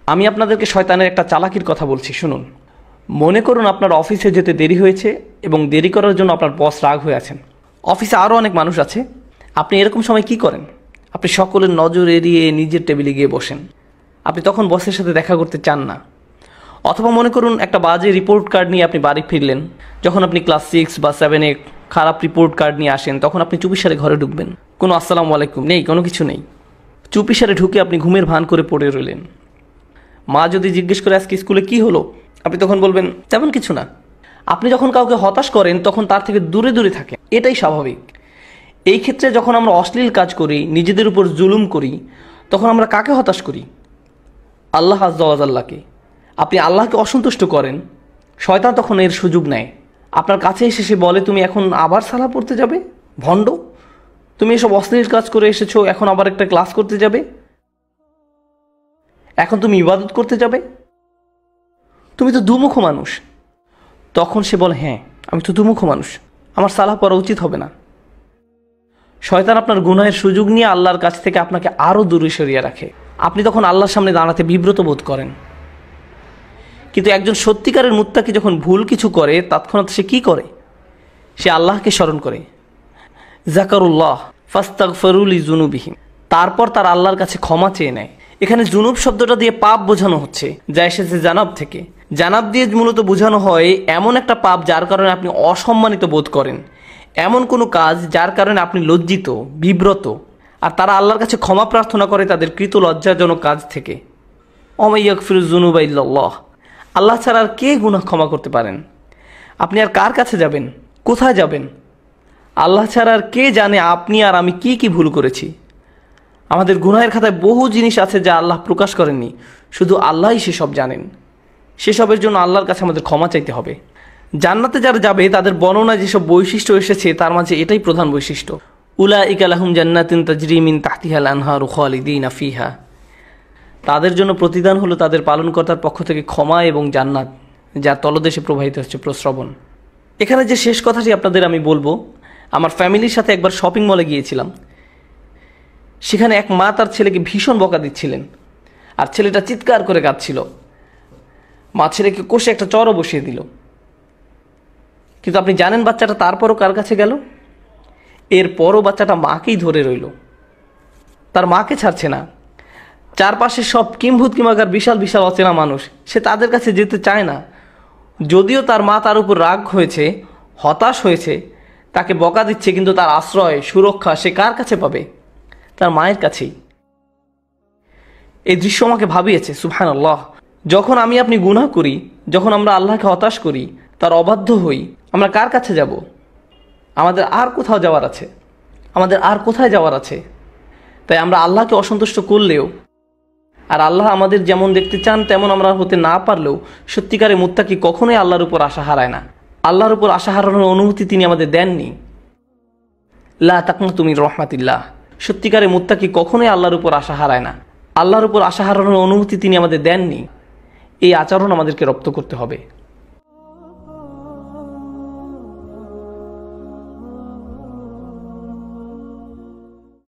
আমি আপনাদেরকে শয়তানের একটা চালাকির কথা বলছি, শুনুন। মনে করুন আপনার অফিসে যেতে দেরি হয়েছে এবং দেরি করার জন্য আপনার বস রাগ হয়ে আছেন। অফিসে আরও অনেক মানুষ আছে। আপনি এরকম সময় কি করেন? আপনি সকলের নজর এড়িয়ে নিজের টেবিলে গিয়ে বসেন। আপনি তখন বসের সাথে দেখা করতে চান না। অথবা মনে করুন একটা বাজে রিপোর্ট কার্ড নিয়ে আপনি বাড়ি ফিরলেন। যখন আপনি ক্লাস 6 বা 7-এ খারাপ রিপোর্ট কার্ড নিয়ে আসেন, তখন আপনি চুপিসারে ঘরে ঢুকবেন। কোনো আসসালামু আলাইকুম নেই, কোনো কিছু নেই। চুপিসারে ঢুকে আপনি ঘুমের ভান করে পড়ে রইলেন। মা যদি জিজ্ঞেস করে আজকে স্কুলে কি হলো, আপনি তখন বলবেন তেমন কিছু না। আপনি যখন কাউকে হতাশ করেন তখন তার থেকে দূরে দূরে থাকেন, এটাই স্বাভাবিক। এই ক্ষেত্রে যখন আমরা অশ্লীল কাজ করি, নিজেদের উপর জুলুম করি, তখন আমরা কাকে হতাশ করি? আল্লাহ আজ্জা ওয়া জাল্লাকে। আপনি আল্লাহকে অসন্তুষ্ট করেন, শয়তান তখন এর সুযোগ নেয়। আপনার কাছে এসে সে বলে, তুমি এখন আবার সালাহ পড়তে যাবে? ভণ্ড, তুমি এসব অশ্লীল কাজ করে এসেছো, এখন আবার একটা ক্লাস করতে যাবে? এখন তুমি ইবাদত করতে যাবে? তুমি তো দুমুখ মানুষ। তখন সে বলে, হ্যাঁ আমি তো দুমুখ মানুষ, আমার সালাহ পড়া উচিত হবে না। শয়তান আপনার গুনাহের সুযোগ নিয়ে আল্লাহর কাছ থেকে আপনাকে আরও দূরে সরিয়ে রাখে। আপনি তখন আল্লাহর সামনে দাঁড়াতে বিব্রত বোধ করেন। কিন্তু একজন সত্যিকারের মুত্তাকি যখন ভুল কিছু করে, তৎক্ষণাৎ সে কি করে? সে আল্লাহকে স্মরণ করে। যাকারুল্লাহ ফাস্তাগফিরু লিযুনুবিহিম, তারপর তার আল্লাহর কাছে ক্ষমা চেয়ে নেয়। এখানে জুনুব শব্দটা দিয়ে পাপ বোঝানো হচ্ছে, যা এসেছে জানাব থেকে। জানাব দিয়ে মূলত বোঝানো হয় এমন একটা পাপ যার কারণে আপনি অসম্মানিত বোধ করেন, এমন কোনো কাজ যার কারণে আপনি লজ্জিত, বিব্রত। আর তারা আল্লাহর কাছে ক্ষমা প্রার্থনা করে তাদের কৃত লজ্জাজনক কাজ থেকে। ওয়া ইয়াগফিরুয যুনুবা ইল্লাল্লাহ, আল্লাহ ছাড়া আর কে গুনাহ ক্ষমা করতে পারেন? আপনি আর কার কাছে যাবেন? কোথায় যাবেন? আল্লাহ ছাড়া আর কে জানে আপনি আর আমি কি কি ভুল করেছি। আমাদের গুনাহের খাতায় বহু জিনিস আছে যা আল্লাহ প্রকাশ করেননি, শুধু আল্লাহই সেসব জানেন। সেসবের জন্য আল্লাহর কাছে আমাদের ক্ষমা চাইতে হবে। জান্নাতে যারা যাবে তাদের বর্ণনায় যেসব বৈশিষ্ট্য এসেছে তার মাঝে এটাই প্রধান বৈশিষ্ট্য। উলাইকা লাহুম জান্নাতুন তাজরি মিন তাহতিহাল আনহারু খালিদিনা ফিহা, তাদের জন্য প্রতিদান হলো তাদের পালনকর্তার পক্ষ থেকে ক্ষমা এবং জান্নাত, যার তলদেশে প্রবাহিত হচ্ছে প্রস্রবণ। এখানে যে শেষ কথাটি আপনাদের আমি বলবো, আমার ফ্যামিলির সাথে একবার শপিং মলে গিয়েছিলাম। সেখানে এক মা তার ছেলেকে ভীষণ বকা দিচ্ছিলেন, আর ছেলেটা চিৎকার করে কাঁদছিল। মা ছেলেকে কষে একটা চড়ও বসিয়ে দিল। কিন্তু আপনি জানেন বাচ্চাটা তারপরও কার কাছে গেল? এরপরও বাচ্চাটা মাকেই ধরে রইল, তার মাকে ছাড়ছে না। চারপাশে সব কিম্ভূত কিমাকার বিশাল বিশাল অচেনা মানুষ, সে তাদের কাছে যেতে চায় না। যদিও তার মা তার উপর রাগ হয়েছে, হতাশ হয়েছে, তাকে বকা দিচ্ছে, কিন্তু তার আশ্রয় সুরক্ষা সে কার কাছে পাবে? তার মায়ের কাছেই। এই দৃশ্য আমাকে ভাবিয়েছে, সুবহানাল্লাহ। যখন আমি আপনি গুনাহ করি, যখন আমরা আল্লাহকে হতাশ করি, তার অবাধ্য হই, আমরা কার কাছে যাব? আমাদের আর কোথাও যাওয়ার আছে? আমাদের আর কোথায় যাওয়ার আছে? তাই আমরা আল্লাহকে অসন্তুষ্ট করলেও, আর আল্লাহ আমাদের যেমন দেখতে চান তেমন আমরা হতে না পারলেও, সত্যিকারের মুত্তাকি কখনোই আল্লাহর উপর আশা হারায় না। আল্লাহর উপর আশা হারানোর অনুমতি তিনি আমাদের দেননি। লা তাকনাতু মির রাহমাতিল্লাহ, সত্যিকারের মুত্তাকি কখনোই আল্লাহর উপর আশা হারায় না। আল্লাহর উপর আশা হারানোর অনুমতি তিনি আমাদের দেননি। এই আচরণ আমাদেরকে রপ্ত করতে হবে।